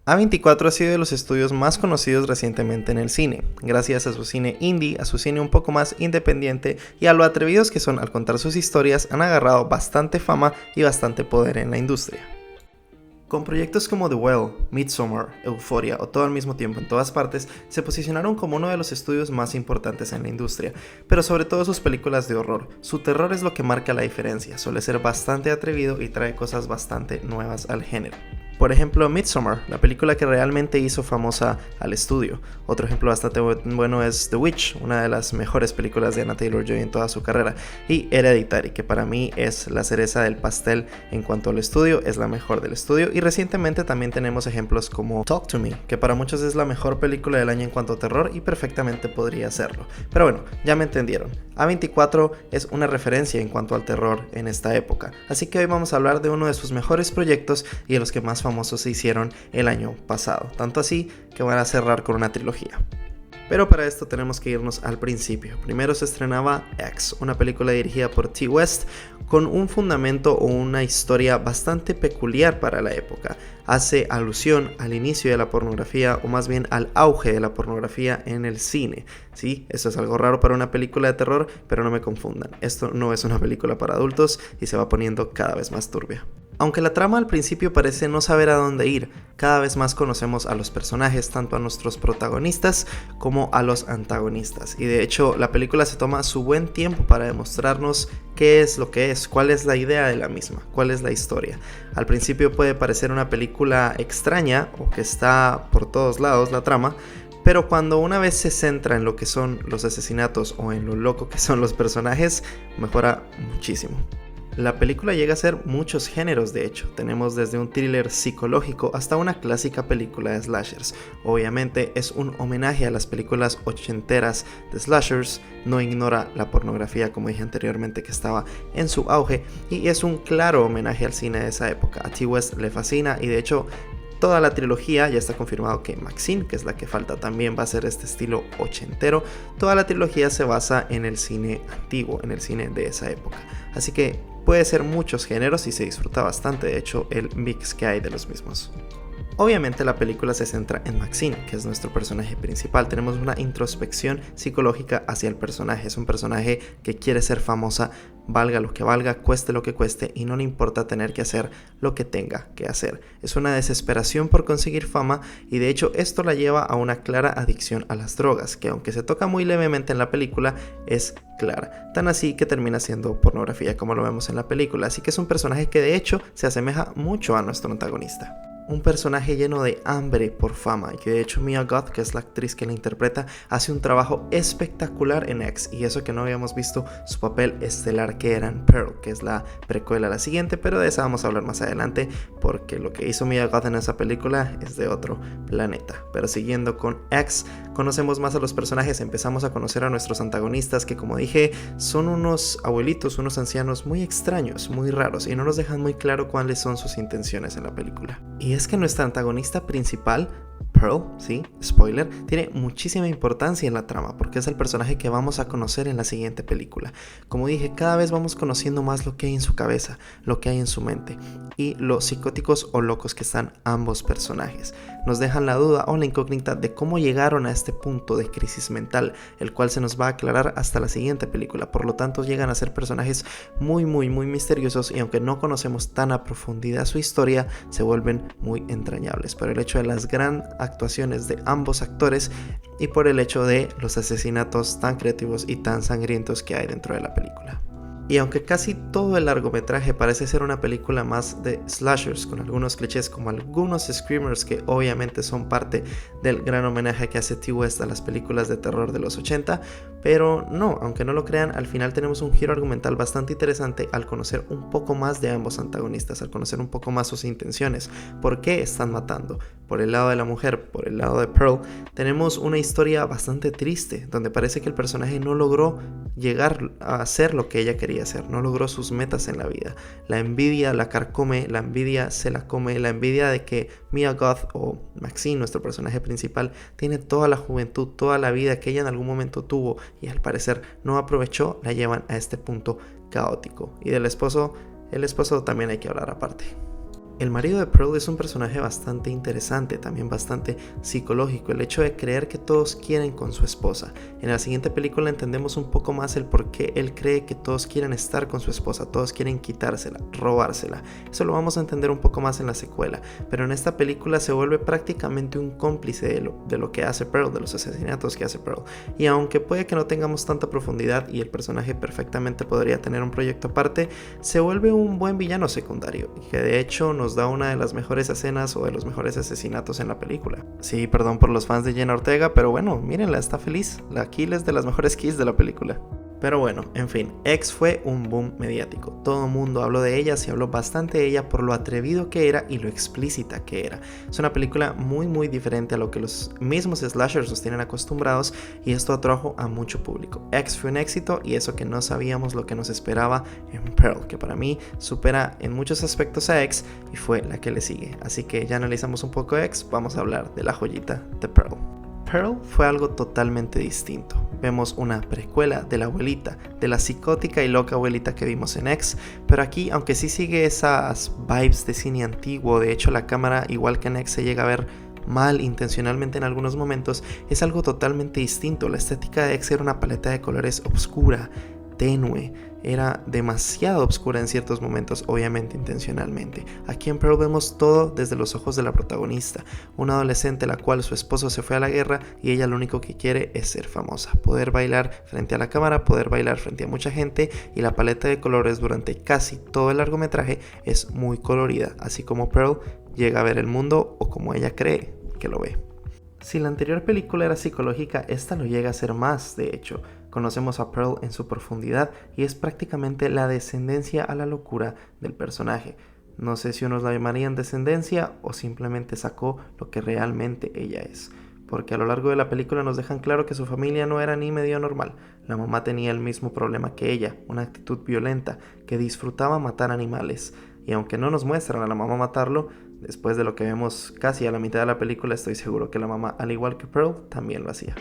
A24 ha sido de los estudios más conocidos recientemente en el cine, gracias a su cine indie, a su cine un poco más independiente y a lo atrevidos que son al contar sus historias, han agarrado bastante fama y bastante poder en la industria. Con proyectos como The Well, Midsommar, Euphoria o Todo al mismo tiempo en todas partes, se posicionaron como uno de los estudios más importantes en la industria, pero sobre todo sus películas de horror. Su terror es lo que marca la diferencia, suele ser bastante atrevido y trae cosas bastante nuevas al género. Por ejemplo, Midsommar, la película que realmente hizo famosa al estudio. Otro ejemplo bastante bueno es The Witch, una de las mejores películas de Anya Taylor-Joy en toda su carrera, y Hereditary, que para mí es la cereza del pastel en cuanto al estudio, es la mejor del estudio, y recientemente también tenemos ejemplos como Talk to Me, que para muchos es la mejor película del año en cuanto a terror y perfectamente podría serlo. Pero bueno, ya me entendieron. A24 es una referencia en cuanto al terror en esta época, así que hoy vamos a hablar de uno de sus mejores proyectos y de los que más famosos se hicieron el año pasado, tanto así que van a cerrar con una trilogía. Pero para esto tenemos que irnos al principio. Primero se estrenaba X, una película dirigida por Ti West con un fundamento o una historia bastante peculiar para la época. Hace alusión al inicio de la pornografía, o más bien al auge de la pornografía en el cine. Sí, eso es algo raro para una película de terror, pero no me confundan. Esto no es una película para adultos y se va poniendo cada vez más turbia. Aunque la trama al principio parece no saber a dónde ir, cada vez más conocemos a los personajes, tanto a nuestros protagonistas como a los antagonistas. Y de hecho, la película se toma su buen tiempo para demostrarnos qué es lo que es, cuál es la idea de la misma, cuál es la historia. Al principio puede parecer una película extraña o que está por todos lados la trama, pero cuando una vez se centra en lo que son los asesinatos o en lo loco que son los personajes, mejora muchísimo. La película llega a ser muchos géneros, de hecho. Tenemos desde un thriller psicológico hasta una clásica película de slashers. Obviamente es un homenaje a las películas ochenteras de slashers, no ignora la pornografía como dije anteriormente que estaba en su auge y es un claro homenaje al cine de esa época. A Ti West le fascina y de hecho toda la trilogía, ya está confirmado que Maxine, que es la que falta, también va a ser este estilo ochentero. Toda la trilogía se basa en el cine antiguo, en el cine de esa época. Así que puede ser muchos géneros y se disfruta bastante, de hecho, el mix que hay de los mismos. Obviamente la película se centra en Maxine, que es nuestro personaje principal. Tenemos una introspección psicológica hacia el personaje. Es un personaje que quiere ser famosa, valga lo que valga, cueste lo que cueste, y no le importa tener que hacer lo que tenga que hacer. Es una desesperación por conseguir fama y de hecho esto la lleva a una clara adicción a las drogas, que aunque se toca muy levemente en la película, es clara. Tan así que termina siendo pornografía como lo vemos en la película. Así que es un personaje que de hecho se asemeja mucho a nuestro antagonista. Un personaje lleno de hambre por fama y que de hecho Mia Goth, que es la actriz que la interpreta, hace un trabajo espectacular en X, y eso que no habíamos visto su papel estelar que era en Pearl, que es la precuela a la siguiente, pero de esa vamos a hablar más adelante porque lo que hizo Mia Goth en esa película es de otro planeta. Pero siguiendo con X, conocemos más a los personajes, empezamos a conocer a nuestros antagonistas que, como dije, son unos abuelitos, unos ancianos muy extraños, muy raros, y no nos dejan muy claro cuáles son sus intenciones en la película. Y es que nuestra antagonista principal, Pearl, sí, spoiler, tiene muchísima importancia en la trama porque es el personaje que vamos a conocer en la siguiente película. Como dije, cada vez vamos conociendo más lo que hay en su cabeza, lo que hay en su mente y los psicóticos o locos que están ambos personajes. Nos dejan la duda o la incógnita de cómo llegaron a este punto de crisis mental, el cual se nos va a aclarar hasta la siguiente película. Por lo tanto, llegan a ser personajes muy misteriosos y aunque no conocemos tan a profundidad su historia, se vuelven muy entrañables por el hecho de las grandes actuaciones de ambos actores y por el hecho de los asesinatos tan creativos y tan sangrientos que hay dentro de la película. Y aunque casi todo el largometraje parece ser una película más de slashers, con algunos clichés como algunos screamers que obviamente son parte del gran homenaje que hace Ti West a las películas de terror de los 80, pero no, aunque no lo crean, al final tenemos un giro argumental bastante interesante al conocer un poco más de ambos antagonistas, al conocer un poco más sus intenciones, por qué están matando. Por el lado de la mujer, por el lado de Pearl, tenemos una historia bastante triste, donde parece que el personaje no logró llegar a hacer lo que ella quería hacer, no logró sus metas en la vida. La envidia la carcome, la envidia se la come, la envidia de que Mia Goth o Maxine, nuestro personaje principal, tiene toda la juventud, toda la vida que ella en algún momento tuvo y al parecer no aprovechó, la llevan a este punto caótico. Y del esposo, el esposo también hay que hablar aparte. El marido de Pearl es un personaje bastante interesante, también bastante psicológico, el hecho de creer que todos quieren con su esposa. En la siguiente película entendemos un poco más el por qué él cree que todos quieren estar con su esposa, todos quieren quitársela, robársela. Eso lo vamos a entender un poco más en la secuela, pero en esta película se vuelve prácticamente un cómplice de lo que hace Pearl, de los asesinatos que hace Pearl. Y aunque puede que no tengamos tanta profundidad y el personaje perfectamente podría tener un proyecto aparte, se vuelve un buen villano secundario, que de hecho nos da una de las mejores escenas o de los mejores asesinatos en la película. Sí, perdón por los fans de Jenna Ortega, pero bueno, mírenla, está feliz. La kill es de las mejores kills de la película. Pero bueno, en fin, X fue un boom mediático. Todo el mundo habló de ella, se habló bastante de ella por lo atrevido que era y lo explícita que era. Es una película muy diferente a lo que los mismos slashers nos tienen acostumbrados y esto atrajo a mucho público. X fue un éxito y eso que no sabíamos lo que nos esperaba en Pearl, que para mí supera en muchos aspectos a X y fue la que le sigue. Así que ya analizamos un poco X, vamos a hablar de la joyita de Pearl. Pearl fue algo totalmente distinto. Vemos una precuela de la abuelita, de la psicótica y loca abuelita que vimos en X, pero aquí, aunque sí sigue esas vibes de cine antiguo, de hecho la cámara, igual que en X, se llega a ver mal intencionalmente en algunos momentos, es algo totalmente distinto. La estética de X era una paleta de colores oscura, tenue, era demasiado oscura en ciertos momentos, obviamente intencionalmente. Aquí en Pearl vemos todo desde los ojos de la protagonista, una adolescente la cual su esposo se fue a la guerra y ella lo único que quiere es ser famosa, poder bailar frente a la cámara, poder bailar frente a mucha gente, y la paleta de colores durante casi todo el largometraje es muy colorida, así como Pearl llega a ver el mundo o como ella cree que lo ve. Si la anterior película era psicológica, esta lo llega a ser más, de hecho. Conocemos a Pearl en su profundidad y es prácticamente la descendencia a la locura del personaje. No sé si unos la llamarían descendencia o simplemente sacó lo que realmente ella es. Porque a lo largo de la película nos dejan claro que su familia no era ni medio normal. La mamá tenía el mismo problema que ella, una actitud violenta, que disfrutaba matar animales. Y aunque no nos muestran a la mamá matarlo, después de lo que vemos casi a la mitad de la película, estoy seguro que la mamá, al igual que Pearl, también lo hacía.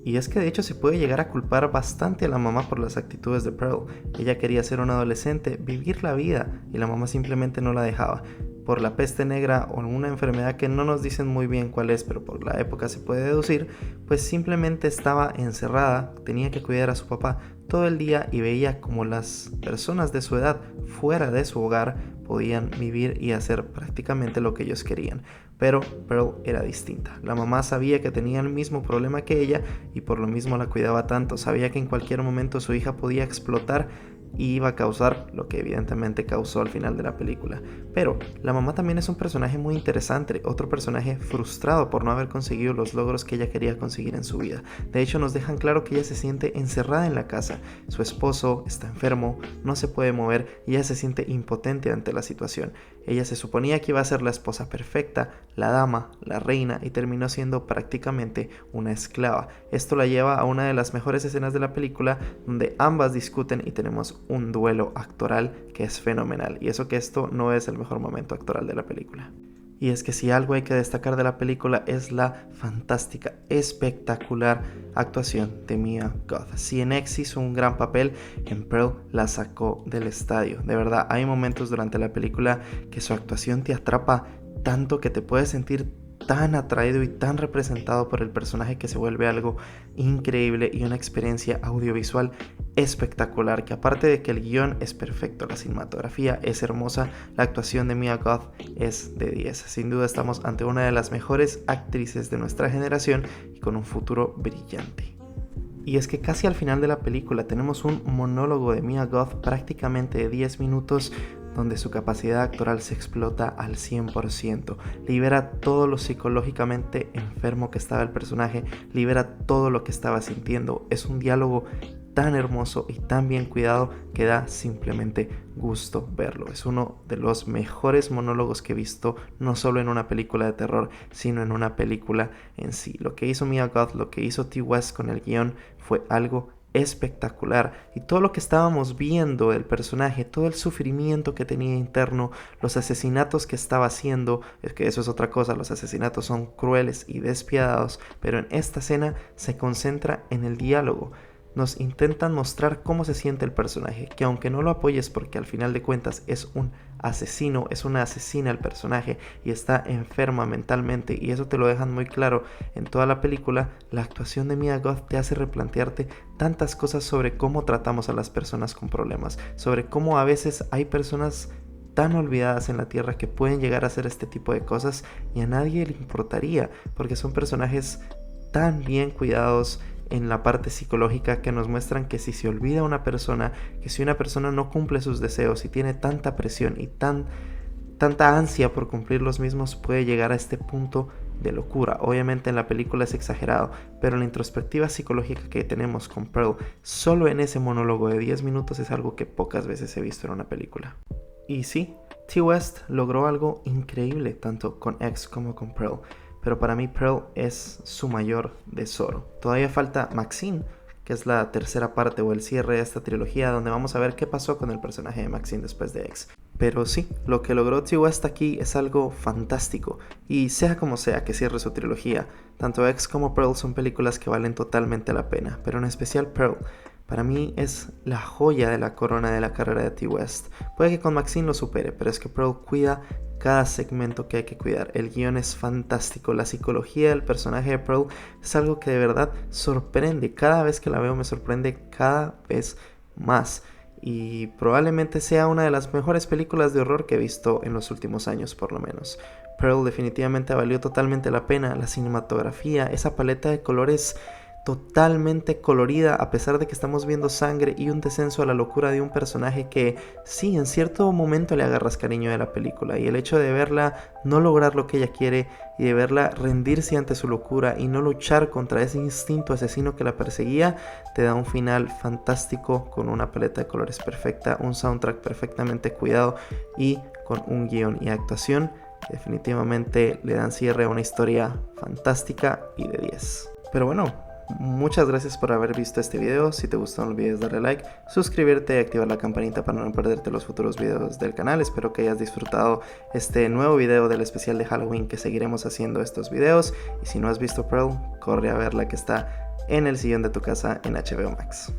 Y es que de hecho se puede llegar a culpar bastante a la mamá por las actitudes de Pearl. Ella quería ser una adolescente, vivir la vida, y la mamá simplemente no la dejaba. Por la peste negra o una enfermedad que no nos dicen muy bien cuál es, pero por la época se puede deducir, pues simplemente estaba encerrada, tenía que cuidar a su papá todo el día y veía como las personas de su edad fuera de su hogar podían vivir y hacer prácticamente lo que ellos querían. Pero Pearl era distinta. La mamá sabía que tenía el mismo problema que ella y por lo mismo la cuidaba tanto. Sabía que en cualquier momento su hija podía explotar y iba a causar lo que evidentemente causó al final de la película. Pero la mamá también es un personaje muy interesante, otro personaje frustrado por no haber conseguido los logros que ella quería conseguir en su vida. De hecho, nos dejan claro que ella se siente encerrada en la casa, su esposo está enfermo, no se puede mover y ella se siente impotente ante la situación. Ella se suponía que iba a ser la esposa perfecta, la dama, la reina, y terminó siendo prácticamente una esclava. Esto la lleva a una de las mejores escenas de la película, donde ambas discuten y tenemos un duelo actoral que es fenomenal. Y eso que esto no es el mejor momento actoral de la película. Y es que si algo hay que destacar de la película es la fantástica, espectacular actuación de Mia Goth. Si en X hizo un gran papel, en Pearl la sacó del estadio. De verdad, hay momentos durante la película que su actuación te atrapa tanto que te puedes sentir tan atraído y tan representado por el personaje que se vuelve algo increíble y una experiencia audiovisual espectacular, que aparte de que el guión es perfecto, la cinematografía es hermosa, la actuación de Mia Goth es de 10. Sin duda estamos ante una de las mejores actrices de nuestra generación y con un futuro brillante. Y es que casi al final de la película tenemos un monólogo de Mia Goth prácticamente de 10 minutos donde su capacidad actoral se explota al 100%, libera todo lo psicológicamente enfermo que estaba el personaje, libera todo lo que estaba sintiendo. Es un diálogo tan hermoso y tan bien cuidado que da simplemente gusto verlo. Es uno de los mejores monólogos que he visto, no solo en una película de terror, sino en una película en sí. Lo que hizo Mia Goth, lo que hizo Ti West con el guión fue algo espectacular, y todo lo que estábamos viendo del personaje, todo el sufrimiento que tenía interno, los asesinatos que estaba haciendo, es que eso es otra cosa, los asesinatos son crueles y despiadados, pero en esta escena se concentra en el diálogo. nos intentan mostrar cómo se siente el personaje, que aunque no lo apoyes porque al final de cuentas es un asesino, es una asesina el personaje y está enferma mentalmente, y eso te lo dejan muy claro en toda la película, la actuación de Mia Goth te hace replantearte tantas cosas sobre cómo tratamos a las personas con problemas, sobre cómo a veces hay personas tan olvidadas en la tierra que pueden llegar a hacer este tipo de cosas y a nadie le importaría, porque son personajes tan bien cuidados en la parte psicológica, que nos muestran que si se olvida una persona, que si una persona no cumple sus deseos y tiene tanta presión y tanta ansia por cumplir los mismos, puede llegar a este punto de locura. Obviamente en la película es exagerado, pero la introspectiva psicológica que tenemos con Pearl solo en ese monólogo de 10 minutos es algo que pocas veces he visto en una película. Y sí, Ti West logró algo increíble tanto con X como con Pearl, pero para mí Pearl es su mayor tesoro. Todavía falta Maxine, que es la tercera parte o el cierre de esta trilogía, donde vamos a ver qué pasó con el personaje de Maxine después de X. Pero sí, lo que logró Ti West aquí es algo fantástico, y sea como sea que cierre su trilogía, tanto X como Pearl son películas que valen totalmente la pena, pero en especial Pearl. Para mí es la joya de la corona de la carrera de Ti West. Puede que con Maxine lo supere, pero es que Pearl cuida cada segmento que hay que cuidar. El guión es fantástico, la psicología del personaje de Pearl es algo que de verdad sorprende. Cada vez que la veo me sorprende cada vez más. Y probablemente sea una de las mejores películas de horror que he visto en los últimos años, por lo menos. Pearl definitivamente valió totalmente la pena. La cinematografía, esa paleta de colores totalmente colorida, a pesar de que estamos viendo sangre y un descenso a la locura de un personaje que sí, en cierto momento le agarras cariño de la película, y el hecho de verla no lograr lo que ella quiere y de verla rendirse ante su locura y no luchar contra ese instinto asesino que la perseguía, te da un final fantástico con una paleta de colores perfecta, un soundtrack perfectamente cuidado y con un guión y actuación que definitivamente le dan cierre a una historia fantástica y de 10. Pero bueno, muchas gracias por haber visto este video. Si te gustó no olvides darle like, suscribirte y activar la campanita para no perderte los futuros videos del canal. Espero que hayas disfrutado este nuevo video del especial de Halloween, que seguiremos haciendo estos videos. Y si no has visto Pearl, corre a verla, que está en el sillón de tu casa en HBO Max.